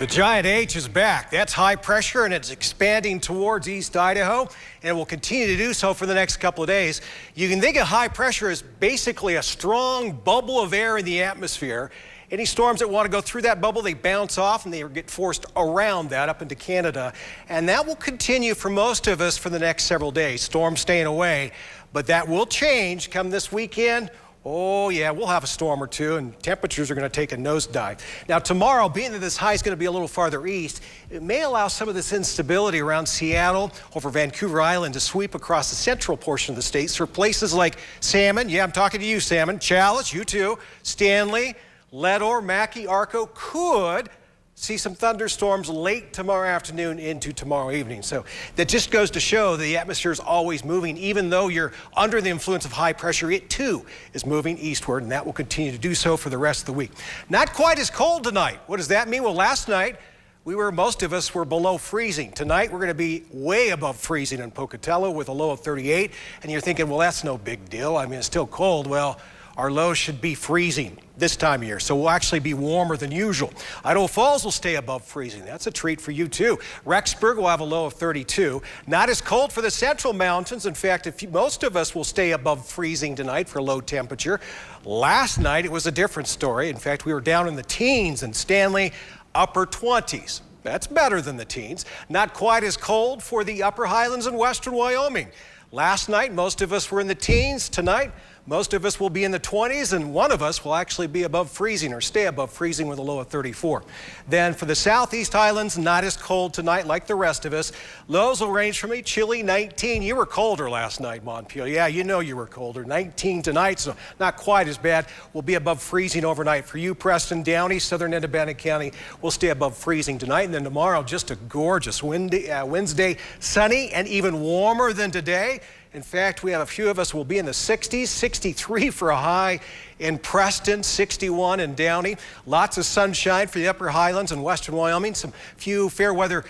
The giant H is back. That's high pressure, and it's expanding towards East Idaho, and it will continue to do so for the next couple of days. You can think of high pressure as basically a strong bubble of air in the atmosphere. Any storms that want to go through that bubble, they bounce off and they get forced around that up into Canada. And that will continue for most of us for the next several days. Storms staying away, but that will change come this weekend. Oh yeah, we'll have a storm or two, and temperatures are going to take a nosedive. Now tomorrow, being that this high is going to be a little farther east, it may allow some of this instability around Seattle over Vancouver Island to sweep across the central portion of the state. So places like Salmon, yeah, I'm talking to you, Salmon, Chalice, you too, Stanley, Leadore, Mackay, Arco could see some thunderstorms late tomorrow afternoon into tomorrow evening. So that just goes to show the atmosphere is always moving. Even though you're under the influence of high pressure, it too is moving eastward, and that will continue to do so for the rest of the week. Not quite as cold tonight. What does that mean? Well, last night, most of us were below freezing. Tonight, we're going to be way above freezing in Pocatello with a low of 38. And you're thinking, well, that's no big deal. I mean, it's still cold. Well, our low should be freezing this time of year, so we'll actually be warmer than usual. Idaho Falls will stay above freezing. That's a treat for you too. Rexburg will have a low of 32. Not as cold for the central mountains. In fact, most of us will stay above freezing tonight for low temperature. Last night, it was a different story. In fact, we were down in the teens in Stanley, upper 20s. That's better than the teens. Not quite as cold for the upper highlands in western Wyoming. Last night, most of us were in the teens. Tonight, most of us will be in the 20s, and one of us will actually be above freezing or stay above freezing with a low of 34. Then for the southeast highlands, not as cold tonight like the rest of us. Lows will range from a chilly 19. You were colder last night, Montpelier. Yeah, you know you were colder. 19 tonight, so not quite as bad. We'll be above freezing overnight. For you, Preston, Downey, southern end of Bannock County, we'll stay above freezing tonight. And then tomorrow, just a gorgeous Wednesday, sunny and even warmer than today. In fact, we have a few of us will be in the 60s, 63 for a high in Preston, 61 in Downey. Lots of sunshine for the upper highlands and western Wyoming. Some few fair weather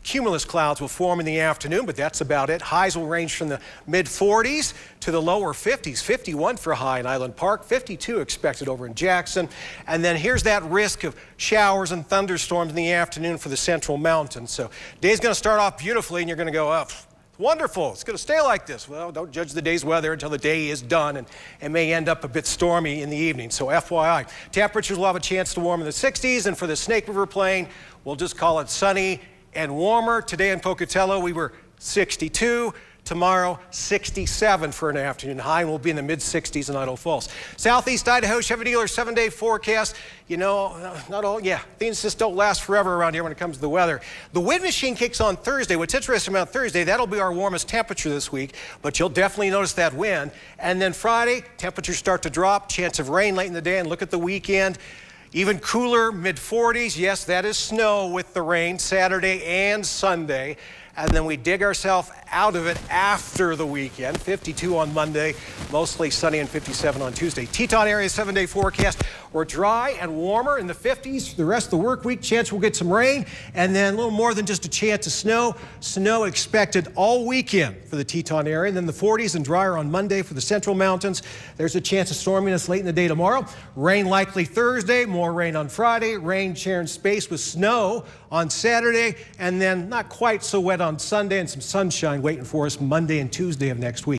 cumulus clouds will form in the afternoon, but that's about it. Highs will range from the mid 40s to the lower 50s. 51 for a high in Island Park, 52 expected over in Jackson. And then here's that risk of showers and thunderstorms in the afternoon for the central mountains. So day's going to start off beautifully, and you're going to go up. Wonderful, it's going to stay like this. Well, don't judge the day's weather until the day is done, and it may end up a bit stormy in the evening. So FYI, temperatures will have a chance to warm in the 60s, and for the Snake River Plain, we'll just call it sunny and warmer. Today in Pocatello, we were 62. Tomorrow, 67 for an afternoon high, and we'll be in the mid-60s in Idaho Falls. Southeast Idaho Chevy dealer 7-day forecast. You know, things just don't last forever around here when it comes to the weather. The wind machine kicks on Thursday. What's interesting about Thursday, that'll be our warmest temperature this week, but you'll definitely notice that wind. And then Friday, temperatures start to drop, chance of rain late in the day, and look at the weekend. Even cooler, mid-40s. Yes, that is snow with the rain Saturday and Sunday. And then we dig ourselves out of it after the weekend. 52 on Monday, mostly sunny, and 57 on Tuesday. Teton area 7-day forecast. We're dry and warmer in the 50s for the rest of the work week. Chance we'll get some rain, and then a little more than just a chance of snow. Snow expected all weekend for the Teton area. And then the 40s and drier on Monday for the central mountains. There's a chance of storminess late in the day tomorrow. Rain likely Thursday, more rain on Friday. Rain sharing space with snow on Saturday, and then not quite so wet on Sunday, and some sunshine waiting for us Monday and Tuesday of next week.